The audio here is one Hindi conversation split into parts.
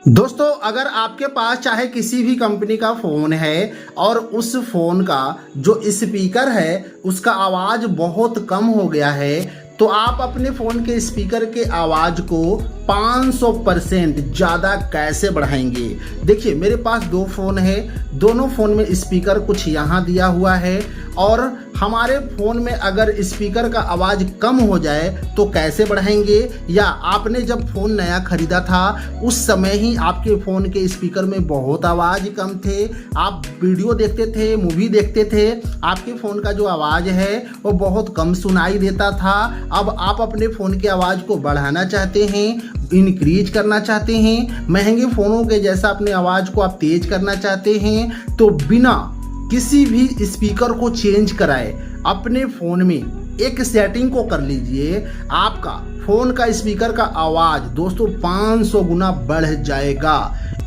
दोस्तों, अगर आपके पास चाहे किसी भी कंपनी का फ़ोन है और उस फ़ोन का जो स्पीकर है उसका आवाज़ बहुत कम हो गया है, तो आप अपने फ़ोन के स्पीकर के आवाज़ को 500% ज़्यादा कैसे बढ़ाएंगे। देखिए, मेरे पास दो फ़ोन है, दोनों फ़ोन में स्पीकर कुछ यहाँ दिया हुआ है और हमारे फ़ोन में अगर स्पीकर का आवाज़ कम हो जाए तो कैसे बढ़ाएंगे, या आपने जब फ़ोन नया ख़रीदा था उस समय ही आपके फ़ोन के स्पीकर में बहुत आवाज़ कम थे, आप वीडियो देखते थे, मूवी देखते थे, आपके फ़ोन का जो आवाज़ है वो बहुत कम सुनाई देता था। अब आप अपने फ़ोन की आवाज़ को बढ़ाना चाहते हैं, इंक्रीज करना चाहते हैं, महंगे फ़ोनों के जैसा अपनी आवाज़ को आप तेज़ करना चाहते हैं, तो बिना किसी भी स्पीकर को चेंज कराए अपने फ़ोन में एक सेटिंग को कर लीजिए। आपका फ़ोन का स्पीकर का आवाज़ दोस्तों 500 गुना बढ़ जाएगा।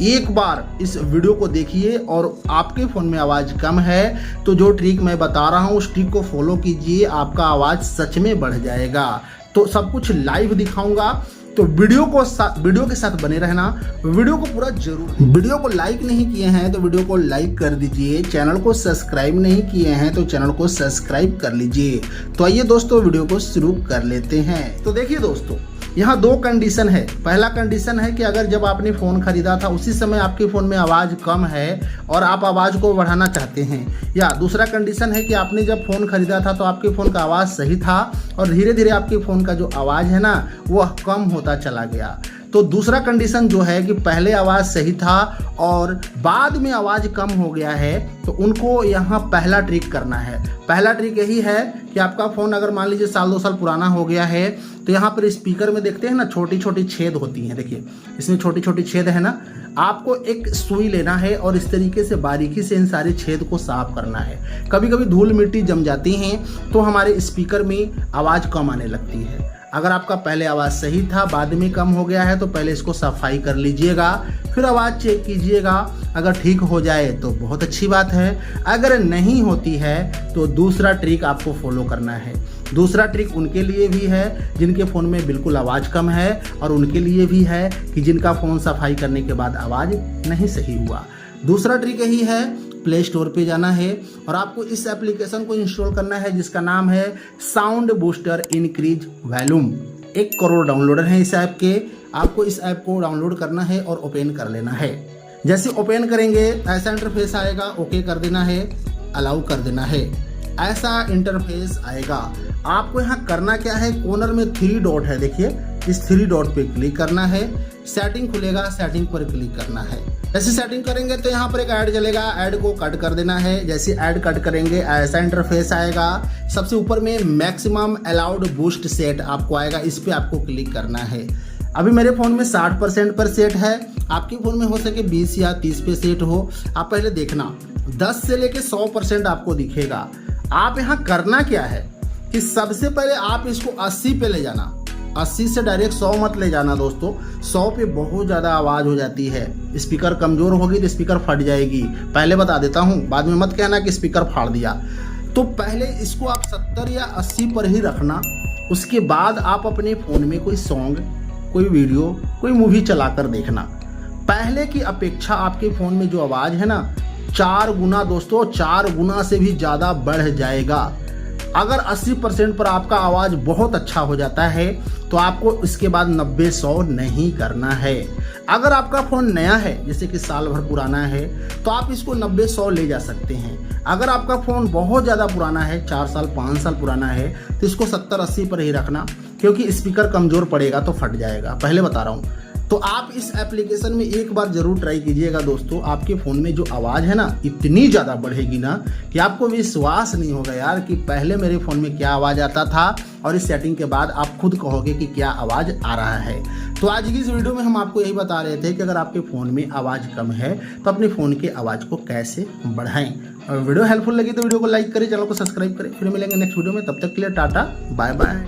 एक बार इस वीडियो को देखिए और आपके फ़ोन में आवाज़ कम है तो जो ट्रिक मैं बता रहा हूँ उस ट्रिक को फॉलो कीजिए, आपका आवाज़ सच में बढ़ जाएगा। तो सब कुछ लाइव दिखाऊंगा, तो वीडियो के साथ बने रहना, वीडियो को पूरा जरूर। वीडियो को लाइक नहीं किए हैं तो वीडियो को लाइक कर दीजिए, चैनल को सब्सक्राइब नहीं किए हैं तो चैनल को सब्सक्राइब कर लीजिए। तो आइए दोस्तों वीडियो को शुरू कर लेते हैं। तो देखिए दोस्तों, यहाँ दो कंडीशन है। पहला कंडीशन है कि अगर जब आपने फ़ोन ख़रीदा था उसी समय आपके फ़ोन में आवाज़ कम है और आप आवाज़ को बढ़ाना चाहते हैं, या दूसरा कंडीशन है कि आपने जब फ़ोन ख़रीदा था तो आपके फ़ोन का आवाज़ सही था और धीरे धीरे आपके फ़ोन का जो आवाज़ है ना वह कम होता चला गया। तो दूसरा कंडीशन जो है कि पहले आवाज़ सही था और बाद में आवाज़ कम हो गया है, तो उनको यहाँ पहला ट्रिक करना है। पहला ट्रिक यही है कि आपका फ़ोन अगर मान लीजिए साल 2 साल पुराना हो गया है तो यहाँ पर स्पीकर में देखते हैं ना छोटी छोटी छेद होती हैं, देखिए इसमें छोटी छोटी छेद है ना, आपको एक सुई लेना है और इस तरीके से बारीकी से इन सारे छेद को साफ करना है। कभी कभी धूल मिट्टी जम जाती हैं तो हमारे स्पीकर में आवाज़ कम आने लगती है। अगर आपका पहले आवाज़ सही था बाद में कम हो गया है तो पहले इसको सफाई कर लीजिएगा, फिर आवाज़ चेक कीजिएगा। अगर ठीक हो जाए तो बहुत अच्छी बात है, अगर नहीं होती है तो दूसरा ट्रिक आपको फॉलो करना है। दूसरा ट्रिक उनके लिए भी है जिनके फ़ोन में बिल्कुल आवाज़ कम है और उनके लिए भी है कि जिनका फ़ोन सफाई करने के बाद आवाज़ नहीं सही हुआ। दूसरा ट्रिक यही है, प्ले स्टोर पे जाना है और आपको इस एप्लीकेशन को इंस्टॉल करना है जिसका नाम है sound booster increase volume. 1 crore downloader हैं इस ऐप के। आपको इस ऐप को डाउनलोड करना है और ओपन कर लेना है। जैसे ओपन करेंगे ऐसा इंटरफेस आएगा, ओके कर देना है, अलाउ कर देना है, ऐसा इंटरफेस आएगा। आपको यहाँ करना क्या है, कॉर्नर में 3 डॉट है, देखिए इस 3 डॉट पे क्लिक करना है, सेटिंग खुलेगा, सेटिंग पर क्लिक करना है। जैसे सेटिंग करेंगे तो यहाँ पर एक ऐड चलेगा, ऐड को कट कर देना है। जैसे ऐड कट करेंगे ऐसा इंटरफेस आएगा। सबसे ऊपर में मैक्सिमम अलाउड बूस्ट सेट आपको आएगा, इस पर आपको क्लिक करना है। अभी मेरे फ़ोन में 60% पर सेट है, आपके फ़ोन में हो सके 20 या 30 पे सेट हो। आप पहले देखना 10 से लेके 100% आपको दिखेगा। आप यहाँ करना क्या है कि सबसे पहले आप इसको 80 पे ले जाना, 80 से डायरेक्ट 100 मत ले जाना दोस्तों। 100 पे बहुत ज़्यादा आवाज़ हो जाती है, स्पीकर कमज़ोर होगी तो स्पीकर फट जाएगी। पहले बता देता हूँ, बाद में मत कहना कि स्पीकर फाड़ दिया। तो पहले इसको आप 70 या 80 पर ही रखना। उसके बाद आप अपने फ़ोन में कोई सॉन्ग, कोई वीडियो, कोई मूवी चला कर देखना। पहले की अपेक्षा आपके फ़ोन में जो आवाज़ है ना 4 गुना दोस्तों, 4 गुना से भी ज़्यादा बढ़ जाएगा। अगर 80% पर आपका आवाज़ बहुत अच्छा हो जाता है तो आपको इसके बाद 90-100 नहीं करना है। अगर आपका फ़ोन नया है, जैसे कि साल भर पुराना है, तो आप इसको 90-100 ले जा सकते हैं। अगर आपका फ़ोन बहुत ज़्यादा पुराना है, 4 साल 5 साल पुराना है, तो इसको 70-80 पर ही रखना, क्योंकि स्पीकर कमज़ोर पड़ेगा तो फट जाएगा, पहले बता रहा हूँ। तो आप इस एप्लीकेशन में एक बार ज़रूर ट्राई कीजिएगा दोस्तों। आपके फ़ोन में जो आवाज़ है ना इतनी ज़्यादा बढ़ेगी ना कि आपको विश्वास नहीं होगा यार कि पहले मेरे फ़ोन में क्या आवाज़ आता था, और इस सेटिंग के बाद आप खुद कहोगे कि क्या आवाज़ आ रहा है। तो आज की इस वीडियो में हम आपको यही बता रहे थे कि अगर आपके फ़ोन में आवाज़ कम है तो अपने फ़ोन की आवाज़ को कैसे बढ़ाएं। और वीडियो हेल्पफुल लगी तो वीडियो को लाइक करें, चैनल को सब्सक्राइब करें। फिर मिलेंगे नेक्स्ट वीडियो में, तब तक के लिए टाटा बाय बाय।